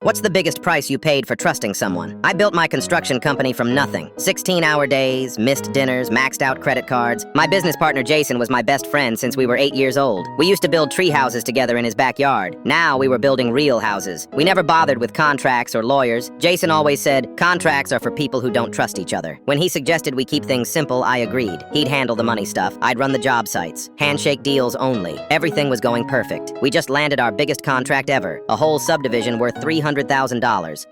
What's the biggest price you paid for trusting someone? I built my construction company from nothing. 16-hour days, missed dinners, maxed out credit cards. My business partner Jason was my best friend since we were 8 years old. We used to build tree houses together in his backyard. Now we were building real houses. We never bothered with contracts or lawyers. Jason always said, contracts are for people who don't trust each other. When he suggested we keep things simple, I agreed. He'd handle the money stuff. I'd run the job sites. Handshake deals only. Everything was going perfect. We just landed our biggest contract ever. A whole subdivision worth $300,000.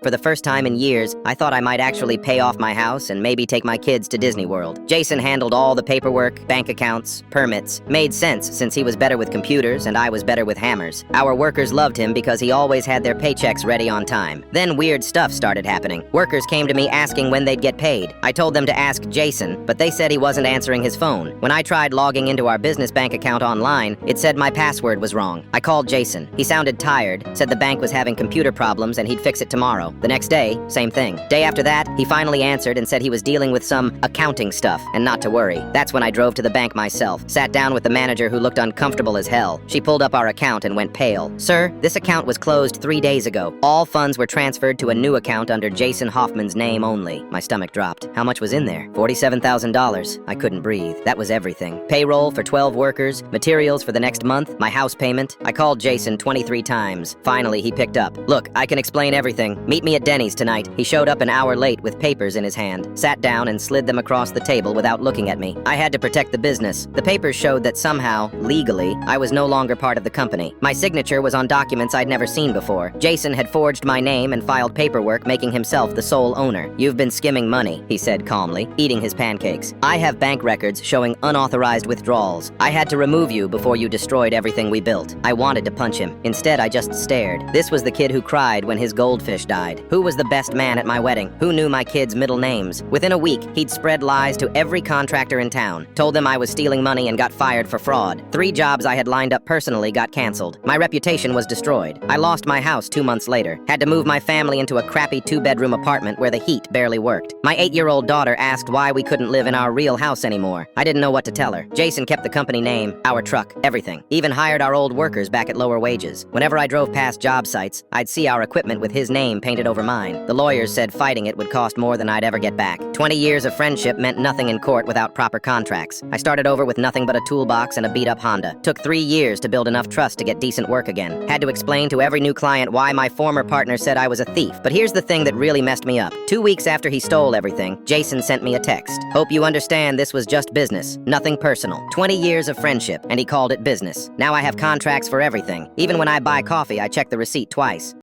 For the first time in years, I thought I might actually pay off my house and maybe take my kids to Disney World. Jason handled all the paperwork, bank accounts, permits. Made sense since he was better with computers and I was better with hammers. Our workers loved him because he always had their paychecks ready on time. Then weird stuff started happening. Workers came to me asking when they'd get paid. I told them to ask Jason, but they said he wasn't answering his phone. When I tried logging into our business bank account online, it said my password was wrong. I called Jason. He sounded tired, said the bank was having computer problems and he'd fix it tomorrow. The next day, same thing. Day after that, he finally answered and said he was dealing with some accounting stuff and not to worry. That's when I drove to the bank myself, sat down with the manager who looked uncomfortable as hell. She pulled up our account and went pale. Sir, this account was closed 3 days ago. All funds were transferred to a new account under Jason Hoffman's name only. My stomach dropped. How much was in there? $47,000. I couldn't breathe. That was everything. Payroll for 12 workers, materials for the next month, my house payment. I called Jason 23 times. Finally, he picked up. Look, I can explain everything. Meet me at Denny's tonight. He showed up an hour late with papers in his hand, sat down and slid them across the table without looking at me. I had to protect the business. The papers showed that somehow, legally, I was no longer part of the company. My signature was on documents I'd never seen before. Jason had forged my name and filed paperwork making himself the sole owner. You've been skimming money, he said calmly, eating his pancakes. I have bank records showing unauthorized withdrawals. I had to remove you before you destroyed everything we built. I wanted to punch him. Instead, I just stared. This was the kid who cried when his goldfish died. Who was the best man at my wedding? Who knew my kids' middle names? Within a week, he'd spread lies to every contractor in town. Told them I was stealing money and got fired for fraud. 3 jobs I had lined up personally got canceled. My reputation was destroyed. I lost my house 2 months later. Had to move my family into a crappy 2-bedroom apartment where the heat barely worked. My 8-year-old daughter asked why we couldn't live in our real house anymore. I didn't know what to tell her. Jason kept the company name, our truck, everything. Even hired our old workers back at lower wages. Whenever I drove past job sites, I'd see our equipment with his name painted over mine. The lawyers said fighting it would cost more than I'd ever get back. 20 years of friendship meant nothing in court without proper contracts. I started over with nothing but a toolbox and a beat-up Honda. Took 3 years to build enough trust to get decent work again. Had to explain to every new client why my former partner said I was a thief. But here's the thing that really messed me up. 2 weeks after he stole everything, Jason sent me a text. Hope you understand this was just business, nothing personal. 20 years of friendship, and he called it business. Now I have contracts for everything. Even when I buy coffee, I check the receipt twice.